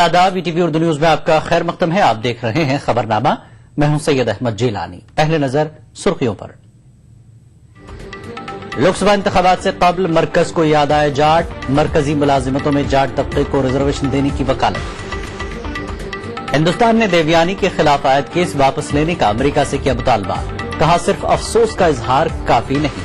आदाब ETV Urdu news में आपका खैर मकदम है। आप देख रहे हैं खबरनामा। मैं हूं सैयद अहमद जिलानी। पहले नजर सुर्खियों पर। लोकसभा इंतखाबात से कबल मरकज को याद आया जाट, मरकजी मुलाजिमतों में जाट तबके को रिजर्वेशन देने की वकालत। हिंदुस्तान ने देवयानी के खिलाफ आयद केस वापस लेने का अमेरिका से किया मुतालबा, कहा सिर्फ अफसोस का इजहार काफी नहीं।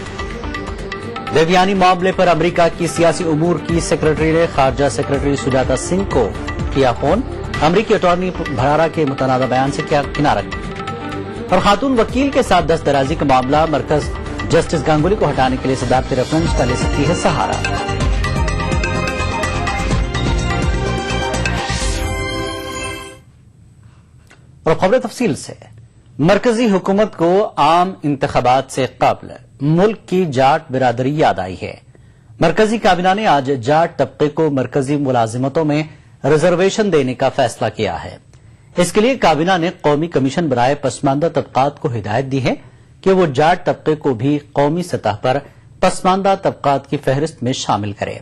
देवयानी मामले पर अमेरिका की सियासी उमूर की सेक्रेटरी ने खारजा सेक्रेटरी सुजाता सिंह को किया फोन, अमेरिकी अटॉर्नी भरारा के मुतनाज़ा बयान से किया किनारा। और खातून वकील के साथ दस्तराजी का मामला, मरकज जस्टिस गांगुली को हटाने के लिए सदारती रेफरेंस का ले सकती है सहारा। और खबर तफसील से। मरकजी हुकूमत को आम इंतखाबात से कबल मुल्क की जाट बिरादरी याद आई है। मरकजी काबीना ने आज जाट तबके को मरकजी मुलाजिमतों में रिजर्वेशन देने का फैसला किया है। इसके लिए काबीना ने कौमी कमीशन बनाए पसमानदा तबकात को हिदायत दी है कि वो जाट तबके को भी कौमी सतह पर पसमानदा तबकात की फहरिस्त में शामिल करे,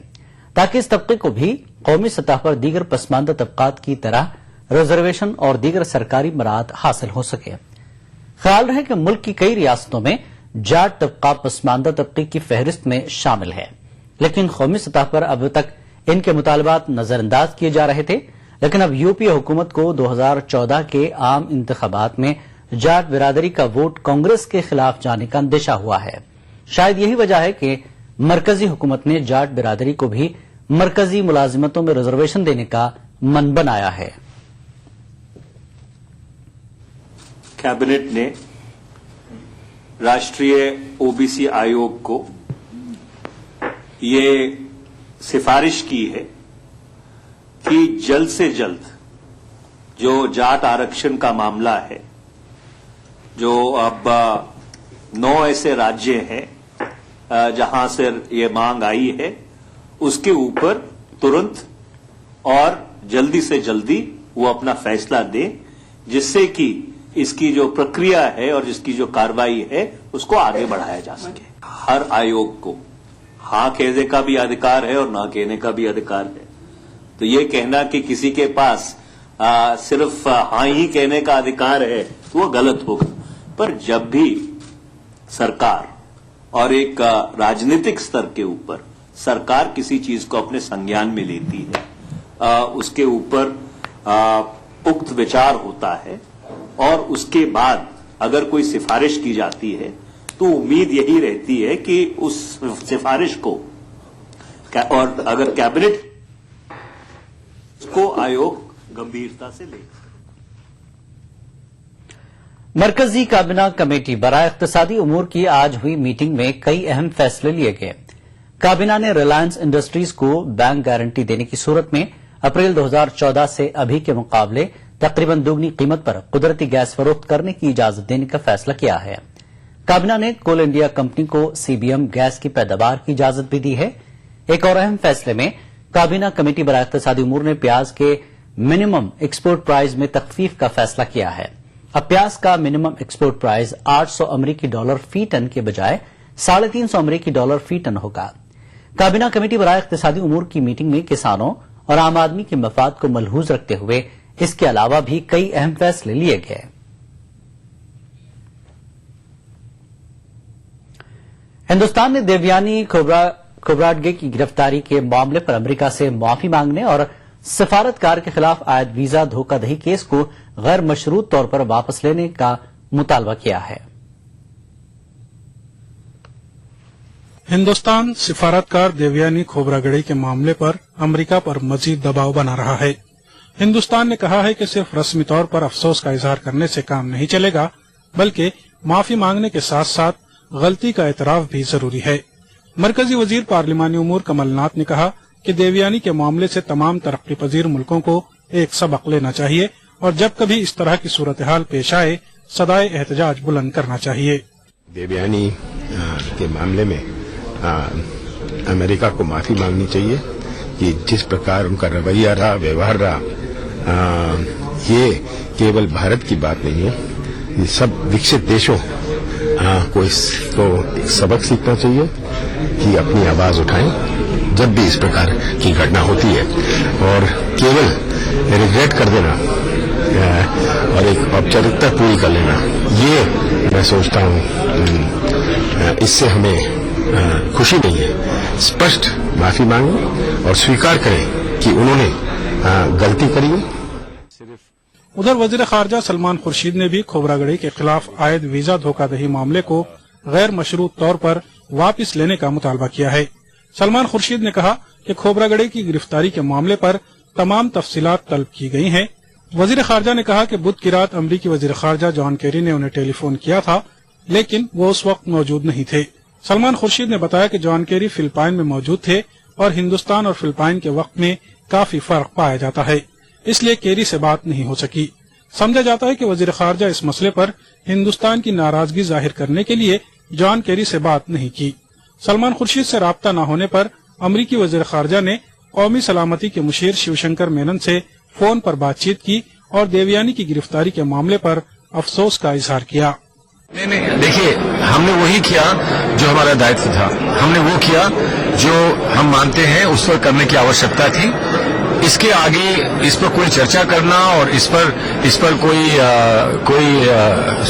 ताकि इस तबके को भी कौमी सतह पर दीगर पसमानदा तबकात की तरह रिजर्वेशन और दीगर सरकारी मराहत हासिल हो सके। ख्याल रहे कि मुल्क की कई रियासतों में जाट तबका पसमानदा तबके की फहरिस्त में शामिल है, लेकिन कौमी सतह पर अब तक इनके मुतालबात नजरअंदाज किए जा रहे थे। लेकिन अब यूपीए हुकूमत को 2014 के आम इंतखाबात में जाट बिरादरी का वोट कांग्रेस के खिलाफ जाने का अंदेशा हुआ है। शायद यही वजह है कि मरकजी हुकूमत ने जाट बिरादरी को भी मरकजी मुलाजिमतों में रिजर्वेशन देने का मन बनाया है। कैबिनेट ने राष्ट्रीय ओबीसी आयोग को ये सिफारिश की है कि जल्द से जल्द जो जाट आरक्षण का मामला है, जो अब 9 ऐसे राज्य हैं जहां से ये मांग आई है, उसके ऊपर तुरंत और जल्दी से जल्दी वो अपना फैसला दे, जिससे कि इसकी जो प्रक्रिया है और जिसकी जो कार्रवाई है उसको आगे बढ़ाया जा सके। हर आयोग को हाँ कहने का भी अधिकार है और ना कहने का भी अधिकार है। तो ये कहना कि किसी के पास सिर्फ हाँ ही कहने का अधिकार है तो वो गलत होगा। पर जब भी सरकार और एक राजनीतिक स्तर के ऊपर सरकार किसी चीज को अपने संज्ञान में लेती है, उसके ऊपर पुख्त विचार होता है और उसके बाद अगर कोई सिफारिश की जाती है तो उम्मीद यही रहती है कि उस सिफारिश को और अगर कैबिनेट को आयोग गंभीरता से ले। मरकजी काबीना कमेटी बराए इक्तिसादी उमूर की आज हुई मीटिंग में कई अहम फैसले लिए गए। काबीना ने रिलायंस इंडस्ट्रीज को बैंक गारंटी देने की सूरत में अप्रैल 2014 से अभी के मुकाबले तकरीबन दोगुनी कीमत पर कुदरती गैस फरोख्त करने की इजाजत देने का फैसला किया है। काबीना ने कोल इंडिया कंपनी को सीबीएम गैस की पैदावार की इजाजत भी दी है। एक और अहम फैसले में काबीना कमेटी बराए इक्तिसादी उमूर ने प्याज के मिनिमम एक्सपोर्ट प्राइस में तखफीफ का फैसला किया है। अब प्याज का मिनिमम एक्सपोर्ट प्राइस $800 अमेरिकी फी टन के बजाय $350 अमेरिकी फी टन होगा। काबीना कमेटी बराए इक्तिसादी उमूर की मीटिंग में किसानों और आम आदमी के मफाद को मलहूज रखते हुए इसके अलावा भी कई अहम फैसले लिए गए। हिंदुस्तान ने देवयानी खोब्रागडे की गिरफ्तारी के मामले पर अमेरिका से माफी मांगने और सफारतकार के खिलाफ आयद वीजा धोखाधड़ी केस को गैर मशरूत तौर पर वापस लेने का मुतालबा किया है। हिंदुस्तान सिफारतकार देवयानी खोब्रागडे के मामले पर अमेरिका पर मजीद दबाव बना रहा है। हिंदुस्तान ने कहा है कि सिर्फ रस्मी तौर पर अफसोस का इजहार करने से काम नहीं चलेगा, बल्कि माफी मांगने के साथ साथ गलती का एतराफ भी जरूरी है। मरकजी वजीर पार्लिमानी उमूर कमलनाथ ने कहा कि देवयानी के मामले से तमाम तरक्की पजीर मुल्कों को एक सबक लेना चाहिए और जब कभी इस तरह की सूरत हाल पेश आए सदाए एहतजाज बुलंद करना चाहिए। देवयानी के मामले में अमेरिका को माफी मांगनी चाहिए। कि जिस प्रकार उनका रवैया रहा, व्यवहार रहा, ये केवल भारत की बात नहीं है, ये सब विकसित देशों को इसको एक सबक सीखना चाहिए कि अपनी आवाज उठाएं जब भी इस प्रकार की घटना होती है, और केवल रिग्रेट कर देना और एक औपचारिकता पूरी कर लेना, ये मैं सोचता हूँ इससे हमें खुशी नहीं है। स्पष्ट माफी मांगें और स्वीकार करें कि उन्होंने गलती करी है। उधर वजीर खारजा सलमान खुर्शीद ने भी खोबरागड़ी के खिलाफ आयद वीजा धोखाधड़ी मामले को गैर मशरूत तौर पर वापस लेने का मुतालबा किया है। सलमान खुर्शीद ने कहा कि खोबरागड़ी की गिरफ्तारी के मामले पर तमाम तफसीलात तलब की गई हैं। वजीर खारजा ने कहा कि बुध की रात अमरीकी वजीर खारजा जॉन केरी ने उन्हें टेलीफोन किया था, लेकिन वो उस वक्त मौजूद नहीं थे। सलमान खुर्शीद ने बताया कि जॉन केरी फिलिपाइन में मौजूद थे और हिंदुस्तान और फिलिपाइन के वक्त में काफी फर्क पाया जाता है, इसलिए केरी से बात नहीं हो सकी। समझा जाता है कि वजीर खारजा इस मसले पर हिंदुस्तान की नाराजगी जाहिर करने के लिए जॉन केरी से बात नहीं की। सलमान खुर्शीद से राब्ता न होने पर अमरीकी वजीर खारजा ने कौमी सलामती के मुशीर शिवशंकर मेनन से फोन पर बातचीत की और देवयानी की गिरफ्तारी के मामले पर अफसोस का इजहार किया। नहीं, देखिए, हमने वही किया जो हमारा दायित्व था, हमने वो किया जो हम मानते हैं उस पर करने की आवश्यकता थी। इसके आगे इस पर कोई चर्चा करना और इस पर कोई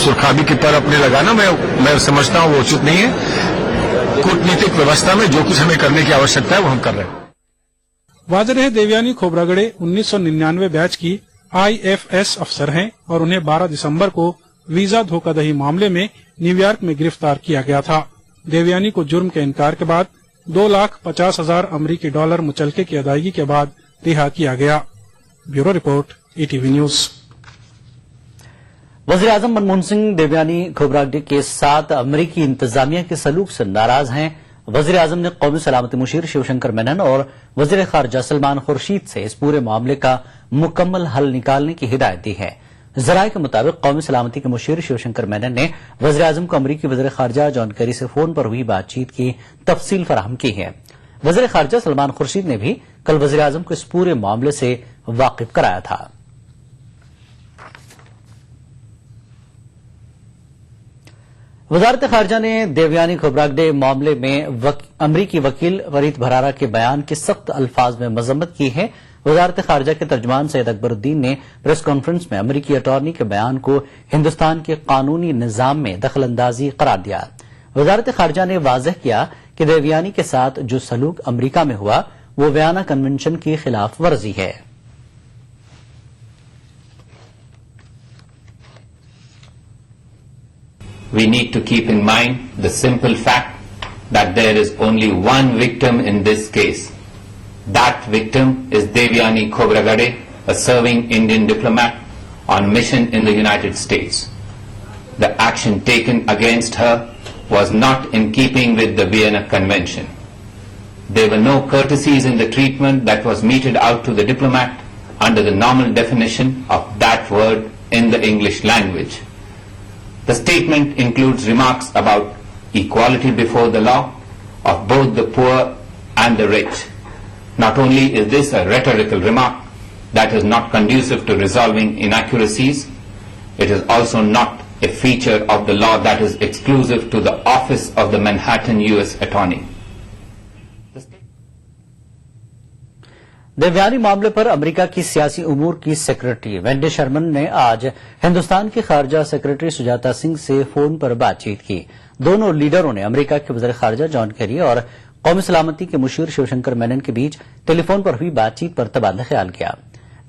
सुर्खाबी की पर अपने लगाना मैं समझता हूँ वो उचित नहीं है। कूटनीतिक व्यवस्था में जो कुछ हमें करने की आवश्यकता है वो हम कर रहे हैं। वाज़ेह रहे देवयानी खोबरागड़े 1999 बैच की IFS अफसर हैं और उन्हें 12 दिसंबर को वीजा धोखाधड़ी मामले में न्यूयॉर्क में गिरफ्तार किया गया था। देवयानी को जुर्म के इनकार के बाद 2,50,000 अमरीकी डॉलर मुचलके की अदायगी के बाद रिहा किया गया। Bureau report, ETV news. वज़ीर आज़म मनमोहन सिंह देवयानी खोबरागड़े के साथ अमरीकी इंतजामिया के सलूक से नाराज हैं। वज़ीर आज़म ने कौमी सलामती मुशीर शिवशंकर मेनन और वज़ीर खारजा सलमान खुर्शीद से इस पूरे मामले का मुकम्मल हल निकालने की हिदायत दी है। जराये के मुताबिक कौमी सलामती के मुशीर शिवशंकर मेनन ने वज़ीर आज़म को अमरीकी वज़ीर खारजा जॉन केरी से फोन पर हुई बातचीत की तफसील फराहम की है। वज़ीर खारजा सलमान खुर्शीद ने भी कल वज़ीर आज़म को इस पूरे मामले से वाकिफ कराया था। वजारत खारजा ने देवयानी खोबरागड़े मामले में अमरीकी वकील फरीद भरारा के बयान की सख्त अल्फाज में मजम्मत की है। वजारत खारजा के तर्जुमान सैयद अकबरुद्दीन ने प्रेस कॉन्फ्रेंस में अमरीकी अटॉर्नी के बयान को हिंदुस्तान के कानूनी निजाम में दखलंदाजी करार दिया। वजारत खारजा ने वाज़ेह किया कि देवयानी के साथ जो सलूक अमरीका में हुआ वो वियना कन्वेंशन की खिलाफ वर्जी है। We need to keep in mind the simple fact that there is only one victim in this case. That victim is Devyani Khobragade, a serving Indian diplomat on mission in the United States. The action taken against her was not in keeping with the Vienna Convention. There were no courtesies in the treatment that was meted out to the diplomat under the normal definition of that word in the English language. The statement includes remarks about equality before the law of both the poor and the rich. Not only is this a rhetorical remark that is not conducive to resolving inaccuracies, it is also not a feature of the law that is exclusive to the office of the Manhattan U.S. Attorney. Devyani मामले पर America की सियासी उमूर की secretary Wendy Sharman ने आज हिंदुस्तान की खारजा secretary Sujata Singh से phone पर बातचीत की। दोनों लीडरों ने अमेरिका के वज़ीर खारजा जॉन केरी और कौमी सलामती के मुशीर शिवशंकर मेनन के बीच टेलीफोन पर हुई बातचीत पर तबादला ख्याल किया।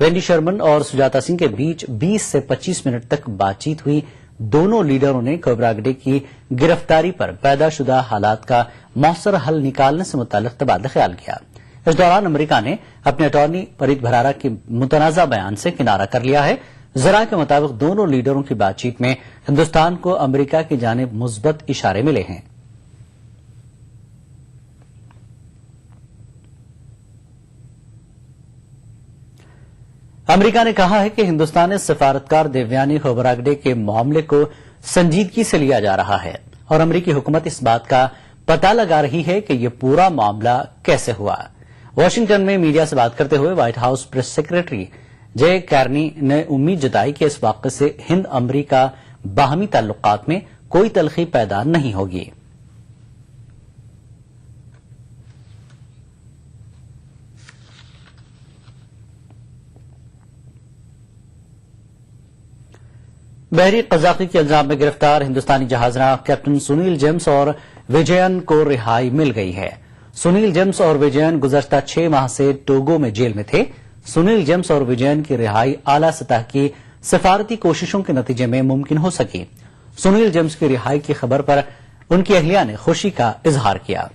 वेंडी शर्मन और सुजाता सिंह के बीच 20 से 25 मिनट तक बातचीत हुई। दोनों लीडरों ने खोबरागड़े की गिरफ्तारी पर पैदाशुदा हालात का मौसर हल निकालने से मुताल्लिक तबादला ख्याल किया। इस दौरान अमेरिका ने अपने अटॉर्नी फरीद भरारा के मुतनाज़ा बयान से किनारा कर लिया है। जरा के मुताबिक दोनों लीडरों की बातचीत में हिंदुस्तान को अमेरिका की जानिब मुस्बत इशारे मिले हैं। अमेरिका ने कहा है कि हिंदुस्तानी सफारतकार देवयानी खोबरागड़े के मामले को संजीदगी से लिया जा रहा है और अमेरिकी हुकूमत इस बात का पता लगा रही है कि यह पूरा मामला कैसे हुआ। वॉशिंगटन में मीडिया से बात करते हुए व्हाइट हाउस प्रेस सेक्रेटरी जे कैर्नी ने उम्मीद जताई कि इस वाक़े से हिंद अमरीका बाहमी ताल्लुकात में कोई तलखी पैदा नहीं होगी। बहरी कजाकी के इल्जाम में गिरफ्तार हिंदुस्तानी जहाजरां कैप्टन सुनील जेम्स और विजयन को रिहाई मिल गई है। सुनील जेम्स और विजयन गुज़श्ता 6 माह से टोगो में जेल में थे। सुनील जेम्स और विजयन की रिहाई आला सतह की सफारती कोशिशों के नतीजे में मुमकिन हो सकी। सुनील जेम्स की रिहाई की खबर पर उनकी अहलिया ने खुशी का इजहार किया।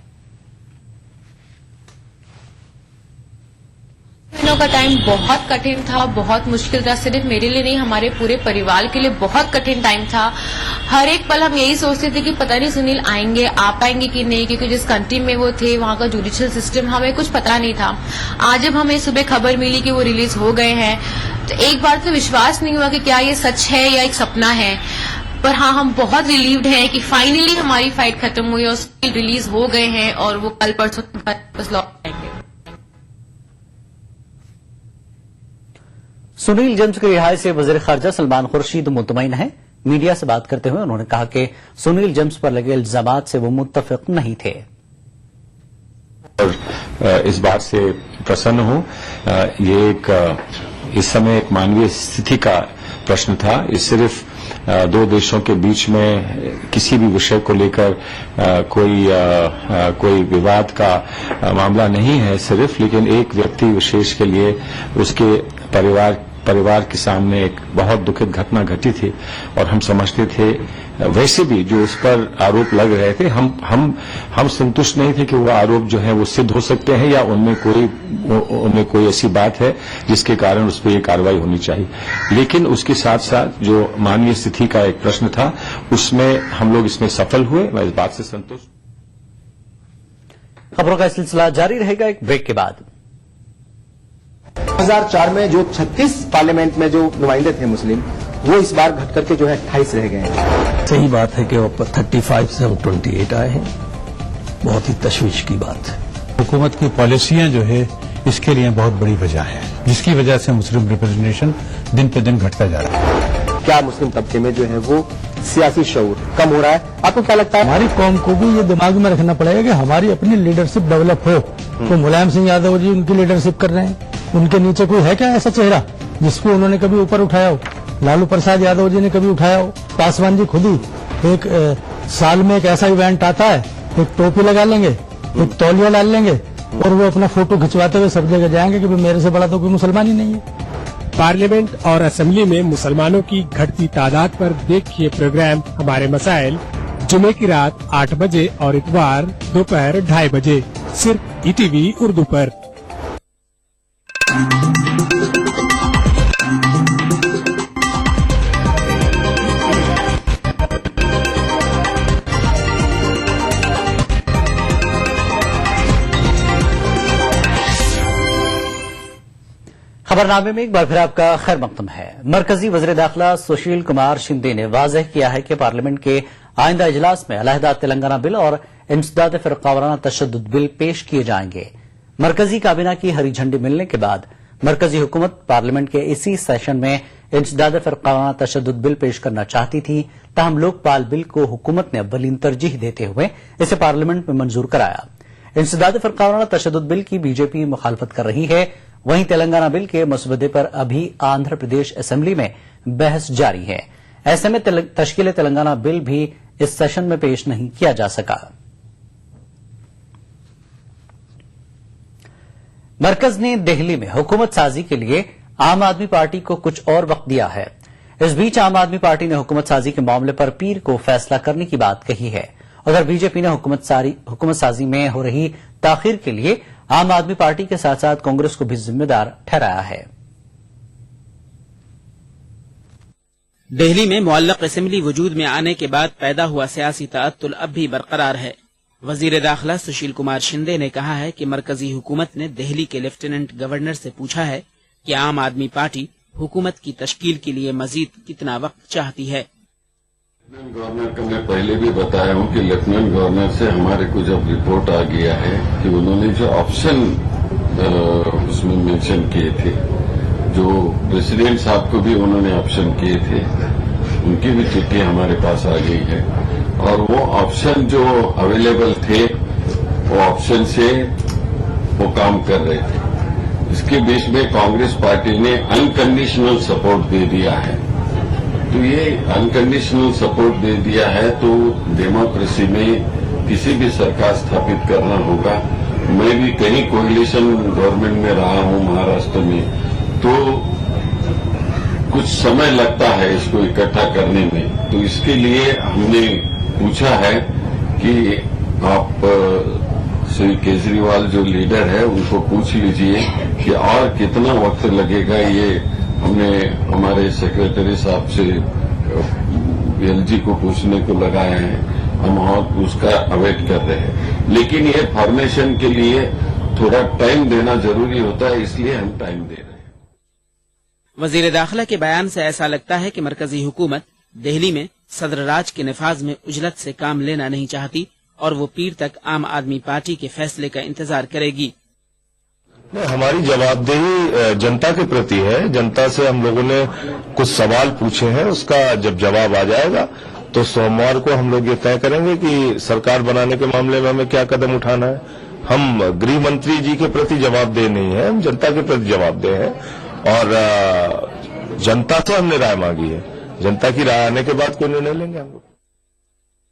दिनों का टाइम बहुत कठिन था, बहुत मुश्किल था, सिर्फ मेरे लिए नहीं हमारे पूरे परिवार के लिए बहुत कठिन टाइम था। हर एक पल हम यही सोचते थे कि पता नहीं सुनील आएंगे, आ पाएंगे कि नहीं, क्योंकि जिस कंट्री में वो थे वहां का जुडिशियल सिस्टम हमें कुछ पता नहीं था। आज जब हमें सुबह खबर मिली कि वो रिलीज हो गए हैं तो एक बार तो विश्वास नहीं हुआ कि क्या ये सच है या एक सपना है, पर हाँ हम बहुत रिलीव्ड हैं कि फाइनली हमारी फाइट खत्म हुई और सुनील रिलीज हो गए हैं और वो कल परसों वापस लौट आएंगे। सुनील जेम्स की रिहाई से वजीर खारजा सलमान खुर्शीद मुतमईन हैं। मीडिया से बात करते हुए उन्होंने कहा कि सुनील जेम्स पर लगे इल्जामात से वो मुत्तफिक नहीं थे और इस बात से प्रसन्न हूं। ये इस समय एक मानवीय स्थिति का प्रश्न था। ये सिर्फ 2 देशों के बीच में किसी भी विषय को लेकर कोई विवाद का मामला नहीं है सिर्फ, लेकिन एक व्यक्ति विशेष के लिए उसके परिवार के सामने एक बहुत दुखद घटना घटी थी और हम समझते थे, वैसे भी जो उस पर आरोप लग रहे थे, हम संतुष्ट नहीं थे कि वो आरोप जो है वो सिद्ध हो सकते हैं या उनमें कोई ऐसी बात है जिसके कारण उस पर ये कार्रवाई होनी चाहिए। लेकिन उसके साथ साथ जो मानवीय स्थिति का एक प्रश्न था उसमें हम लोग इसमें सफल हुए। मैं इस बात से संतुष्ट। खबरों का सिलसिला जारी रहेगा एक ब्रेक के बाद। 2004 में जो 36 पार्लियामेंट में जो नुमाइंदे थे मुस्लिम, वो इस बार घट करके जो है 28 रह गए हैं। सही बात है कि 35 से हम 28 आए हैं, बहुत ही तशवीश की बात है। हुकूमत की पॉलिसियां जो है इसके लिए बहुत बड़ी वजह है, जिसकी वजह से मुस्लिम रिप्रेजेंटेशन दिन पे दिन घटता जा रहा है। क्या मुस्लिम तबके में जो है वो सियासी शऊर कम हो रहा है? आपको क्या लगता है? हमारी कौम को भी ये दिमाग में रखना पड़ेगा कि हमारी अपनी लीडरशिप डेवलप हो। तो मुलायम सिंह यादव जी उनकी लीडरशिप कर रहे हैं, उनके नीचे कोई है क्या ऐसा चेहरा जिसको उन्होंने कभी ऊपर उठाया हो? लालू प्रसाद यादव जी ने कभी उठाया हो? पासवान जी खुद ही एक साल में एक ऐसा इवेंट आता है, एक टोपी लगा लेंगे, एक तौलिया डाल लेंगे और वो अपना फोटो खिंचवाते हुए सब जगह जाएंगे कि मेरे से बड़ा तो कोई मुसलमान ही नहीं है। पार्लियामेंट और असेंबली में मुसलमानों की घटती तादाद पर देखिए प्रोग्राम हमारे मसाइल, जुमे की रात 8 बजे और इतवार दोपहर 2:30 बजे, सिर्फ ईटीवी उर्दू पर। खबरनामे में एक बार फिर आपका खैर मकदम है। मरकजी वज़ीर दाखिला सुशील कुमार शिंदे ने वाज़ेह किया है कि पार्लियामेंट के आइंदा इजलास में अलहदा तेलंगाना बिल और इंसदाद फ़िरक़ावाराना तशद्दुद बिल पेश किए जाएंगे। मरकजी काबीना की हरी झंडी मिलने के बाद मरकजी हुकूमत पार्लियामेंट के इसी सेशन में इंसदाद फ़िरक़ावाराना तशद्दुद बिल पेश करना चाहती थी, ताहम लोकपाल बिल को हुकूमत ने अव्वलीन तरजीह देते हुए इसे पार्लियामेंट में मंजूर कराया। इंसदाद फ़िरक़ावाराना तशद्दुद बिल की बीजेपी मुखालफत कर रही है। वहीं तेलंगाना बिल के मसवदे पर अभी आंध्र प्रदेश असेंबली में बहस जारी है। ऐसे में तश्कील तेलंगाना बिल भी इस सेशन में पेश नहीं किया जा सका। मरकज ने दिल्ली में हुकूमत साजी के लिए आम आदमी पार्टी को कुछ और वक्त दिया है। इस बीच आम आदमी पार्टी ने हुकूमत साजी के मामले पर पीर को फैसला करने की बात कही है। उधर बीजेपी ने हुकूमत साजी में हो रही ताखीर के लिए आम आदमी पार्टी के साथ साथ कांग्रेस को भी जिम्मेदार ठहराया है। दिल्ली में मुअल्लक असेंबली वजूद में आने के बाद पैदा हुआ सियासी तअत्तुल अब भी बरकरार है। वजीर दाखिला सुशील कुमार शिंदे ने कहा है कि मरकजी हुकूमत ने दिल्ली के लेफ्टिनेंट गवर्नर से पूछा है कि आम आदमी पार्टी हुकूमत की तश्कील के लिए मजीद कितना वक्त चाहती है। लेफ्टिनेंट गवर्नर को मैं पहले भी बताया हूं कि लेफ्टिनेंट गवर्नर से हमारे को जब रिपोर्ट आ गया है कि उन्होंने जो ऑप्शन उसमें मेंशन किए थे, जो प्रेसिडेंट साहब को भी उन्होंने ऑप्शन किए थे, उनकी भी चिट्ठी हमारे पास आ गई है। और वो ऑप्शन जो अवेलेबल थे, वो ऑप्शन से वो काम कर रहे थे। इसके बीच में कांग्रेस पार्टी ने अनकंडीशनल सपोर्ट दे दिया है। तो ये अनकंडीशनल सपोर्ट दे दिया है, तो डेमोक्रेसी में किसी भी सरकार स्थापित करना होगा। मैं भी कहीं कोएलिशन गवर्नमेंट में रहा हूं महाराष्ट्र में, तो कुछ समय लगता है इसको इकट्ठा करने में। तो इसके लिए हमने पूछा है कि आप श्री केजरीवाल जो लीडर है उनको पूछ लीजिए कि और कितना वक्त लगेगा। ये हमने हमारे सेक्रेटरी साहब से एलजी को पूछने को लगाए हैं, हम और उसका अवेट कर रहे हैं। लेकिन ये फॉर्मेशन के लिए थोड़ा टाइम देना जरूरी होता है, इसलिए हम टाइम दे रहे हैं। वजीर दाखिला के बयान से ऐसा लगता है कि मरकजी हुकूमत दिल्ली में सदर राज के नफाज में उजलत से काम लेना नहीं चाहती और वो पीर तक आम आदमी पार्टी के फैसले का इंतजार करेगी। हमारी जवाबदेही जनता के प्रति है। जनता से हम लोगों ने कुछ सवाल पूछे हैं, उसका जब जवाब आ जाएगा तो सोमवार को हम लोग ये तय करेंगे कि सरकार बनाने के मामले में हमें क्या कदम उठाना है। हम गृह मंत्री जी के प्रति जवाबदेह नहीं है, हम जनता के प्रति जवाबदेह हैं और जनता से हमने राय मांगी है। जनता की राय आने के बाद कोई निर्णय लेंगे हम लोग।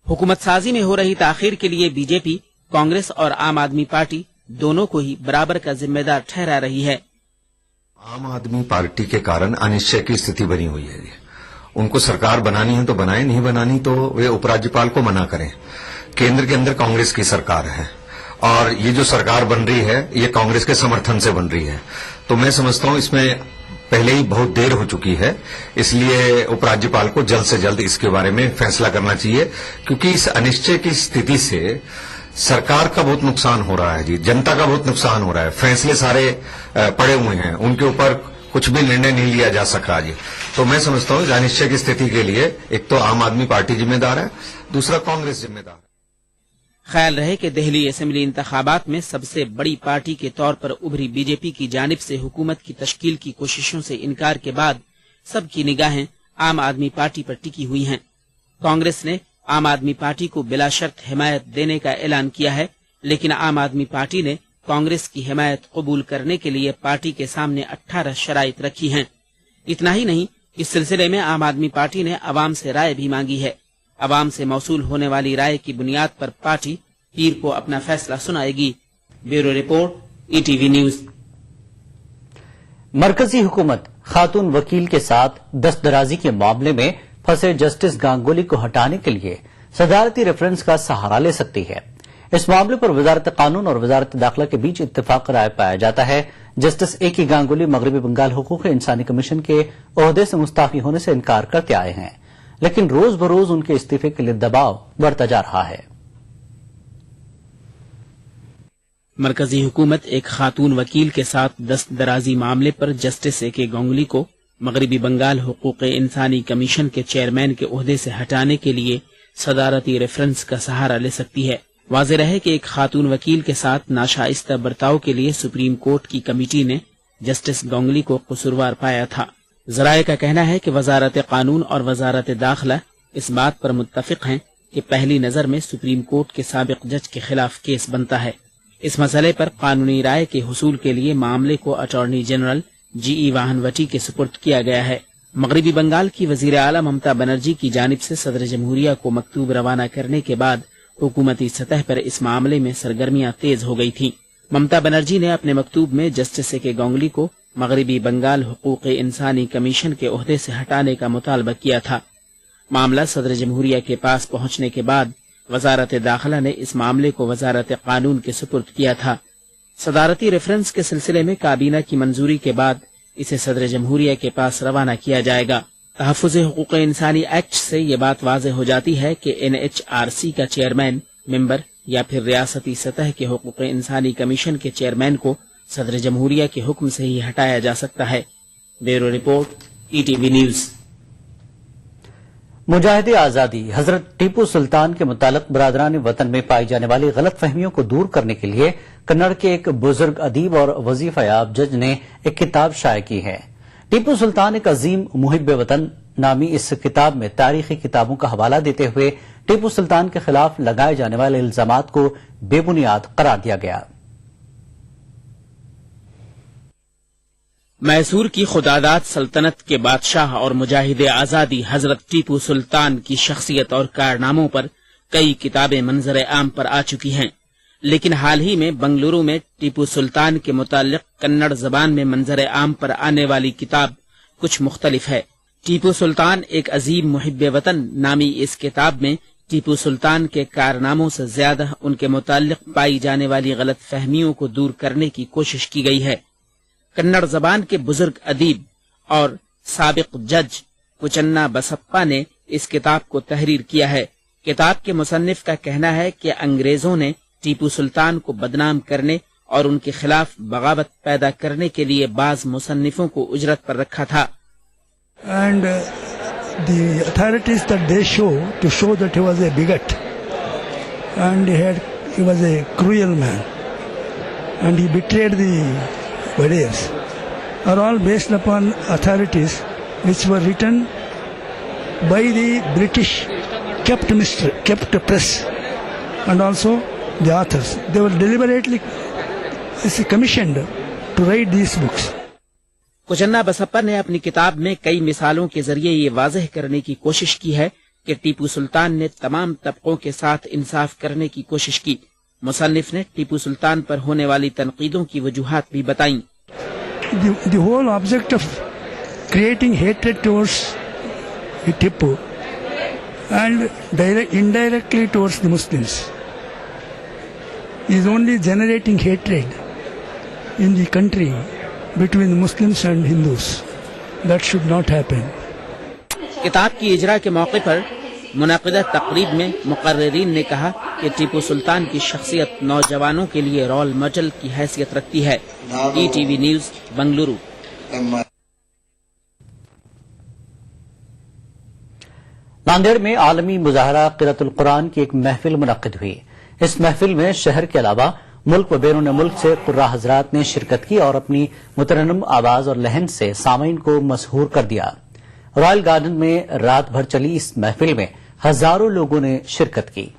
हुकूमत साजी में हो रही ताखीर के लिए बीजेपी, कांग्रेस और आम आदमी पार्टी दोनों को ही बराबर का जिम्मेदार ठहरा रही है। आम आदमी पार्टी के कारण अनिश्चय की स्थिति बनी हुई है। उनको सरकार बनानी है तो बनाए, नहीं बनानी तो वे उपराज्यपाल को मना करें। केंद्र के अंदर कांग्रेस की सरकार है और ये जो सरकार बन रही है ये कांग्रेस के समर्थन से बन रही है। तो मैं समझता हूं इसमें पहले ही बहुत देर हो चुकी है, इसलिए उपराज्यपाल को जल्द से जल्द इसके बारे में फैसला करना चाहिए, क्योंकि इस अनिश्चय की स्थिति से सरकार का बहुत नुकसान हो रहा है जी, जनता का बहुत नुकसान हो रहा है। फैसले सारे पड़े हुए हैं, उनके ऊपर कुछ भी निर्णय नहीं लिया जा सक रहा जी। तो मैं समझता हूं इस अनिश्चय की स्थिति के लिए एक तो आम आदमी पार्टी जिम्मेदार है, दूसरा कांग्रेस जिम्मेदार है। ख्याल रहे कि दिल्ली असेंबली इंतखाबात में सबसे बड़ी पार्टी के तौर पर उभरी बीजेपी की जानिब से हुकूमत की तश्कील की कोशिशों से इनकार के बाद सबकी निगाहें आम आदमी पार्टी पर टिकी हुई हैं। कांग्रेस ने आम आदमी पार्टी को बिला शर्त हिमायत देने का ऐलान किया है, लेकिन आम आदमी पार्टी ने कांग्रेस की हिमायत कबूल करने के लिए पार्टी के सामने 18 शराइत रखी हैं। इतना ही नहीं, इस सिलसिले में आम आदमी पार्टी ने अवाम से राय भी मांगी है। अवाम से मौसूल होने वाली राय की बुनियाद पर पार्टी पीर को अपना फैसला सुनाएगी। Bureau report, ETV news. मरकजी हुकूमत खातून वकील के साथ दस्तदराजी के मामले में फंसे जस्टिस गांगुली को हटाने के लिए सदारती रेफरेंस का सहारा ले सकती है। इस मामले पर वजारत कानून और वजारत दाखिला के बीच इत्तेफाक राय पाया जाता है। जस्टिस ए की गांगुली मगरबी बंगाल हुकूक इंसानी कमीशन के ओहदे से मुस्ताफी होने से इनकार करते आए हैं, लेकिन रोज बरोज उनके इस्तीफे के लिए दबाव बढ़ता जा रहा है। मरकजी हुकूमत एक खातून वकील के साथ दस्तदराजी मामले पर जस्टिस ए के गांगुली को मगरबी बंगाल हुकूक इंसानी कमीशन के चेयरमैन के ओहदे से हटाने के लिए सदारती रेफरेंस का सहारा ले सकती है। वाज़ेह रहे कि एक खातून वकील के साथ नाशाइस्ता बर्ताव के लिए सुप्रीम कोर्ट की कमेटी ने जस्टिस गांगुली को कसूरवार पाया था। जराये का कहना है कि वजारत कानून और वजारत दाखिला इस बात पर मुत्तफिक हैं कि पहली नजर में सुप्रीम कोर्ट के साबिक जज के खिलाफ केस बनता है। इस मसले पर कानूनी राय के हुसूल के लिए मामले को अटॉर्नी जनरल जीई वाहनवटी के सुपुर्द किया गया है। मगरबी बंगाल की वजीर आला ममता बनर्जी की जानिब से सदर जमहूरिया को मकतूब रवाना करने के बाद हुकूमती सतह पर इस मामले में सरगर्मियां तेज हो गई थीं। ममता बनर्जी ने अपने मकतूब में जस्टिस ए के गांगुली को मगरबी बंगाल हुकूक इंसानी कमीशन के ओहदे से हटाने का मुतालबा किया था। मामला सदर जमहूरिया के पास पहुंचने के बाद वजारत दाखिला ने इस मामले को वजारत कानून के सुपुर्द किया था। सदारती रेफरेंस के सिलसिले में काबीना की मंजूरी के बाद इसे सदर जमहूरिया के पास रवाना किया जाएगा। तहफ़्फ़ुज़ हुकूक इंसानी एक्ट से ये बात वाज़ेह हो जाती है कि NHRC का चेयरमैन, मेंबर या फिर रियासती सतह के हुकूक इंसानी कमीशन के चेयरमैन को सदर जमहूरिया के हुक्म से ही हटाया जा सकता है। Bureau report, ETV news. मुजाहिद आजादी हजरत टीपू सुल्तान के मुतालिक बरादरान वतन में पाई जाने वाली गलत फहमियों को दूर करने के लिए कन्नड़ के एक बुजुर्ग अदीब और वजीफायाब जज ने एक किताब शाये की है। टीपू सुल्तान एक अजीम मुहिब वतन नामी इस किताब में तारीखी किताबों का हवाला देते हुए टीपू सुल्तान के खिलाफ लगाए जाने वाले इल्जामात को बेबुनियाद करार दिया गया। मैसूर की खुदादाद सल्तनत के बादशाह और मुजाहिद आजादी हजरत टीपू सुल्तान की शख्सियत और कारनामों पर कई किताबें मंजर आम पर आ चुकी हैं, लेकिन हाल ही में बंगलुरु में टीपू सुल्तान के मुतालिक कन्नड़ जबान में मंजर आम पर आने वाली किताब कुछ मुख्तलिफ है। टीपू सुल्तान एक अजीम मुहिब वतन नामी इस किताब में टीपू सुल्तान के कारनामों से ज्यादा उनके मुतालिक पाई जाने वाली गलत फहमियों को दूर करने की कोशिश की गई है। कन्नड़ जबान के बुजुर्ग अदीब और साबिक जज कुचन्ना बसप्पा ने इस किताब को तहरीर किया है। किताब के मुसन्निफ का कहना है कि अंग्रेजों ने टीपू सुल्तान को बदनाम करने और उनके खिलाफ बगावत पैदा करने के लिए बाज मुसन्निफों को उजरत पर रखा था। And the authorities that they to show that he was a bigot and he was a cruel man and he betrayed the warriors are all based upon authorities which were written by the British kept press and also the authors. They were deliberately commissioned to write these books. कुचन्ना Basappa ने अपनी किताब में कई मिसालों के जरिए ये वाजह करने की कोशिश की है कि टीपू सुल्तान ने तमाम तबकों के साथ इंसाफ करने की कोशिश की। मुसन्निफ ने टीपू सुल्तान पर होने वाली तनकीदों की वजूहात भी बताई। The whole object of creating hatred towards Tipu and indirectly towards the Muslims is only generating hatred in the country between Muslims and Hindus. That should not happen. किताब की इजरा के मौके पर मुनाकिदा तकरीब में मुकर्रिरीन ने कहा कि टीपू सुल्तान की शख्सियत नौजवानों के लिए रोल मॉडल की हैसियत रखती है। ETV news Bengaluru. नांदेड़ में आलमी मुजाहरा क़िरातुल कुरान की एक महफिल मुनक्किद हुई। इस महफिल में शहर के अलावा मुल्क व बैरून मुल्क से कुर्रा हजरात ने शिरकत की और अपनी मुतरन्नम आवाज और लहन से सामीन को मसहूर कर दिया। रॉयल गार्डन में रात भर चली इस महफिल में हजारों लोगों ने शिरकत की।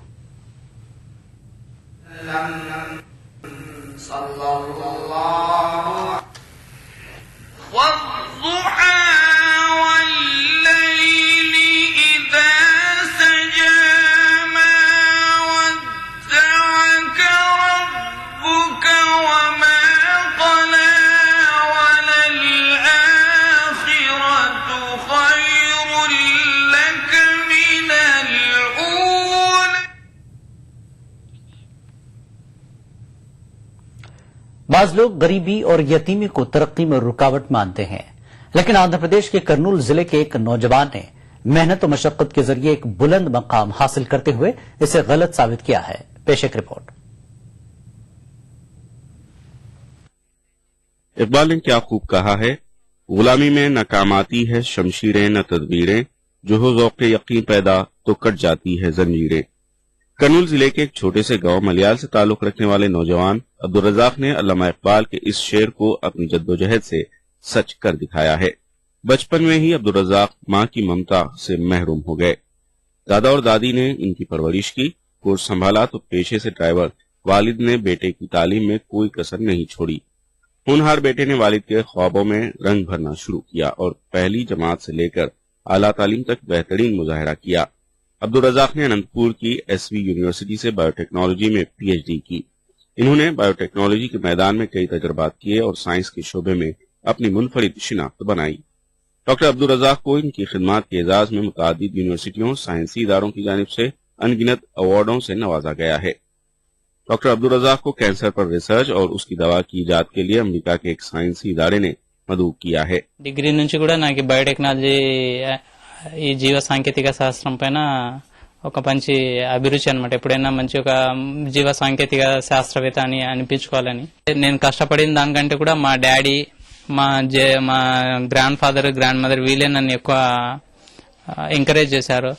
बाज लोग गरीबी और यतीमी को तरक्की में रुकावट मानते हैं, लेकिन आंध्र प्रदेश के कर्नूल जिले के एक नौजवान ने मेहनत और मशक्कत के जरिए एक बुलंद मकाम हासिल करते हुए इसे गलत साबित किया है। पेश एक रिपोर्ट। इकबाल ने क्या खूब कहा है, गुलामी में नाकाम आती है शमशीरें न तदबीरें, जो हो ज़ौक़े यकीन पैदा तो कट जाती है जंजीरें। कर्नूल जिले के एक छोटे से गांव मलियाल से ताल्लुक रखने वाले नौजवान अब्दुल रज़ाक ने अल्लामा इकबाल के इस शेर को अपनी जद्दोजहद से सच कर दिखाया है। बचपन में ही अब्दुल रज़ाक मां की ममता से महरूम हो गए। दादा और दादी ने इनकी परवरिश की, कोर्स संभाला तो पेशे से ड्राइवर। वालिद ने बेटे की तालीम में कोई कसर नहीं छोड़ी। होनहार बेटे ने वालिद के ख्वाबों में रंग भरना शुरू किया और पहली जमात से लेकर आला तालीम तक बेहतरीन मुजाहरा किया। अब्दुल रज़ाक ने अनंतपुर की SV यूनिवर्सिटी से बायोटेक्नोलॉजी में PhD की। इन्होंने बायोटेक्नोलॉजी के मैदान में कई तजर्बात किए और साइंस के शोबे में अपनी मुनफरिद शिनाख्त बनाई। डॉक्टर अब्दुल रज़ाक को इनकी खिदमात के एजाज में मुतादिद यूनिवर्सिटियों, साइंसी इदारों की जानिब से अनगिनत अवार्डों से नवाजा गया है। डॉक्टर अब्दुल रज़ाक को कैंसर पर रिसर्च और उसकी दवा की इजाद के लिए अमेरिका के एक साइंसी इदारे ने मदऊ किया है। डिग्री నుంచి కూడా నాకు బయోటెక్నాలజీ ఈ జీవ సాంకేతిక శాస్త్రం పైన ఒక మంచి అభిరుచి అన్నమాట. ఎప్పుడైనా మంచి ఒక జీవ సాంకేతిక శాస్త్రవేత్త అని అనిపించుకోవాలని నేను కష్టపడిన దానికంటే కూడా మా డాడీ, మా గ్రాండ్ ఫాదర్, గ్రాండ్ మదర్ వీళ్ళే నన్ను ఎక్కువ ఎంకరేజ్ చేశారు.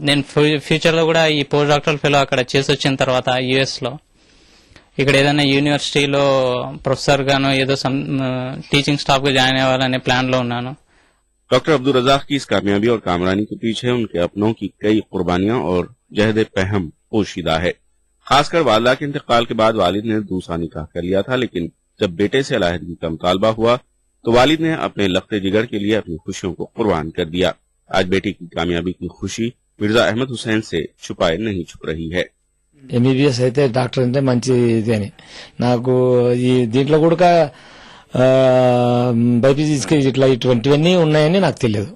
నేను ఫ్యూచర్ లో కూడా ఈ పోస్ట్ డాక్టరల్ ఫెలో అక్కడ చేసి వచ్చిన తర్వాత యుఎస్ లో ఇక్కడ ఏదైనా యూనివర్సిటీలో ప్రొఫెసర్ గాను ఏదో టీचिंग స్టాఫ్ గా జాయిన్ అవ్వాలనే ప్లాన్ లో ఉన్నాను. डॉक्टर अब्दुल रज़ाक की इस कामयाबी और कामरानी के पीछे उनके अपनों की कई कुर्बानियां और जहद पहम पोशीदा है. खासकर वालिदा के इंतकाल के बाद वालिद ने दूसरा निकाह कर लिया था, लेकिन जब बेटे से अलहदगी का मुतालबा हुआ तो वालिद ने अपने लख्ते जिगर के लिए अपनी खुशियों को कुर्बान कर दिया. आज बेटी की कामयाबी की खुशी मिर्जा अहमद हुसैन से छुपाए नहीं छुप रही है. ఎంబీబీఎస్ అయితే డాక్టర్ అంటే మంచి ఇది అని నాకు ఈ దీంట్లో కూడా బైపీసీ ఇట్లా ఇటువంటివన్నీ ఉన్నాయని నాకు తెలియదు.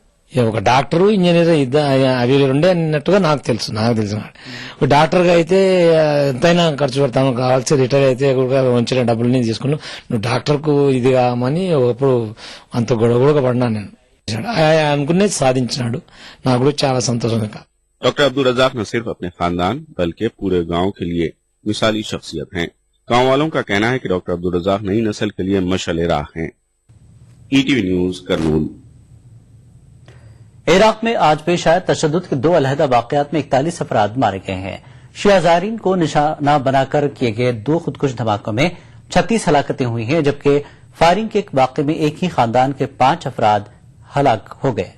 ఒక డాక్టరు ఇంజనీర్ అవి రెండే అన్నట్టుగా నాకు తెలిసిన డాక్టర్ గా అయితే ఎంతైనా ఖర్చు పెడతాము, కావాల్సి రిటైర్ అయితే కూడా వంచిన డబ్బులని తీసుకుని నువ్వు డాక్టర్ కు ఇది కామని ఒకప్పుడు అంత గొడవ పడినా నేను అనుకునేది సాధించినాడు. నాకు కూడా చాలా సంతోషంగా. डॉक्टर अब्दुल रज़ाक न सिर्फ अपने खानदान बल्कि पूरे गांव के लिए मिसाली शख्सियत हैं. गांव वालों का कहना है कि डॉक्टर अब्दुल रज़ाक नई नस्ल के लिए मशाल राह हैं. ETV news Kurnool. इराक में आज पेश आए तशद्दुद के 2 अलहदा वाकयात में 41 अफराद मारे गए हैं. शिया ज़ायरीन को निशाना बनाकर किए गए 2 खुदकुश धमाकों में 36 हलाकतें हुई हैं, जबकि फायरिंग के एक वाक़े में एक ही खानदान के 5 अफराद हलाक हो गए.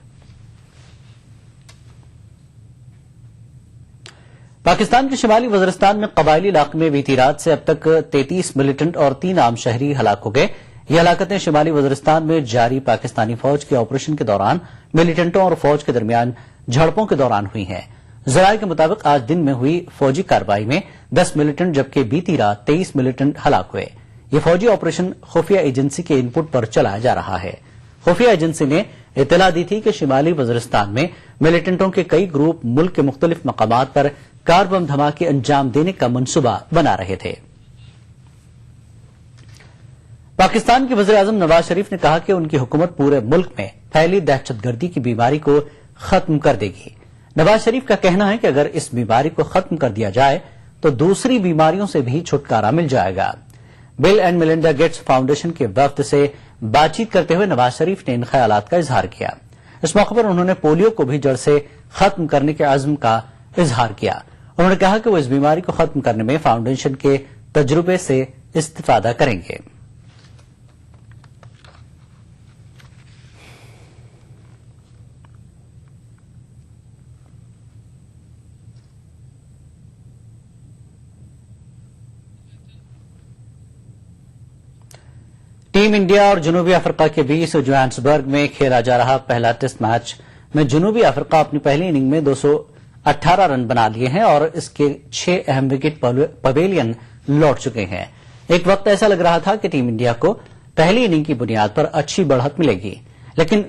पाकिस्तान के शिमाली वज़ीरिस्तान में कबायली इलाके में बीती रात से अब तक 33 मिलिटेंट और 3 आम शहरी हलाक हो गए. ये हलाकतें शिमाली वज़ीरिस्तान में जारी पाकिस्तानी फौज के ऑपरेशन के दौरान मिलिटेंटों और फौज के दरमियान झड़पों के दौरान हुई हैं. ज़राए के मुताबिक आज दिन में हुई फौजी कार्रवाई में 10 मिलिटेंट जबकि बीती रात 23 मिलिटेंट हलाक हुए. ये फौजी ऑपरेशन खुफिया एजेंसी के इनपुट पर चलाया जा रहा है. खुफिया एजेंसी ने इत्तला दी थी कि शिमाली वज़ीरिस्तान में मिलिटेंटों के कई ग्रुप मुल्क के मुख्तलिफ मकामात पर कार बम धमाके अंजाम देने का मंसूबा बना रहे थे. पाकिस्तान के वज़ीर आज़म नवाज शरीफ ने कहा कि उनकी हुकूमत पूरे मुल्क में फैली दहशतगर्दी की बीमारी को खत्म कर देगी. नवाज शरीफ का कहना है कि अगर इस बीमारी को खत्म कर दिया जाए तो दूसरी बीमारियों से भी छुटकारा मिल जाएगा. Bill and Melinda Gates foundation के वफ्द से बातचीत करते हुए नवाज शरीफ ने इन ख्यालात का इजहार किया. इस मौके पर उन्होंने पोलियो को भी जड़ से खत्म करने के अज़्म का इजहार किया. उन्होंने कहा कि वो इस बीमारी को खत्म करने में फाउंडेशन के तजुर्बे से इस्तिफादा करेंगे. टीम इंडिया और जनूबी अफ्रीका के बीच जोहान्सबर्ग में खेला जा रहा पहला टेस्ट मैच में जनूबी अफ्रीका अपनी पहली इनिंग में 218 रन बना लिए हैं और इसके 6 अहम विकेट पवेलियन लौट चुके हैं. एक वक्त ऐसा लग रहा था कि टीम इंडिया को पहली इनिंग की बुनियाद पर अच्छी बढ़त मिलेगी, लेकिन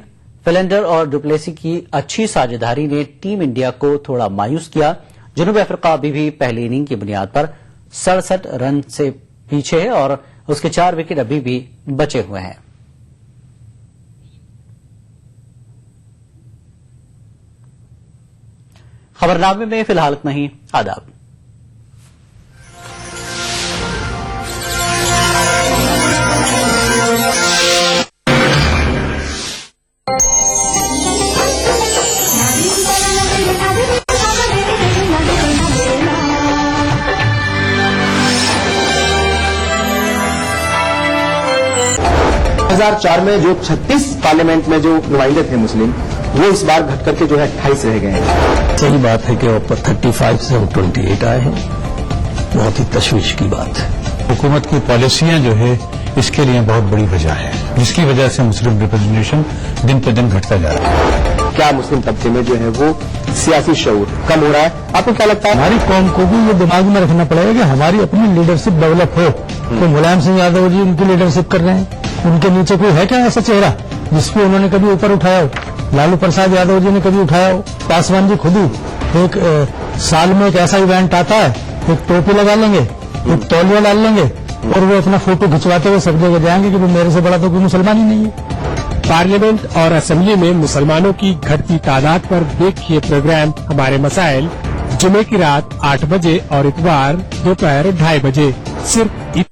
फिलेंडर और डुप्लेसी की अच्छी साझेदारी ने टीम इंडिया को थोड़ा मायूस किया. जनूबी अफ्रीका अभी भी पहली इनिंग की बुनियाद पर 67 रन से पीछे है और उसके 4 विकेट अभी भी बचे हुए हैं. खबरनामे में फिलहाल इतना ही. आदाब. में जो 36 पार्लियामेंट में जो नुमाइंदे थे मुस्लिम, वो इस बार घट करके जो है 28 रह गए हैं. सही बात है कि ऊपर 35 से हम 28 आए हैं. बहुत ही तशवीश की बात है. हुकूमत की पॉलिसियां जो है इसके लिए बहुत बड़ी वजह है, जिसकी वजह से मुस्लिम रिप्रेजेंटेशन दिन पे दिन घटता जा रहा है. क्या मुस्लिम तबके में जो है वो सियासी शऊर कम हो रहा है? आपको क्या लगता है? हमारी कौम को भी ये दिमाग में रखना पड़ेगा कि हमारी अपनी लीडरशिप डेवलप हो. तो मुलायम सिंह यादव जी उनकी लीडरशिप कर रहे हैं. उनके नीचे कोई है क्या ऐसा चेहरा जिसको उन्होंने कभी ऊपर उठाया हो? लालू प्रसाद यादव जी ने कभी उठाया हो? पासवान जी खुद ही एक साल में एक ऐसा इवेंट आता है, एक टोपी लगा लेंगे, एक तौलिया डाल लेंगे और वो अपना फोटो खिंचवाते हुए सब जगह जाएंगे कि वो मेरे से बड़ा तो कोई मुसलमान ही नहीं है. पार्लियामेंट और असेंबली में मुसलमानों की घटती तादाद पर देखिए प्रोग्राम हमारे मसाइल जुमे की रात 8 बजे और इतवार दोपहर 2:30 बजे सिर्फ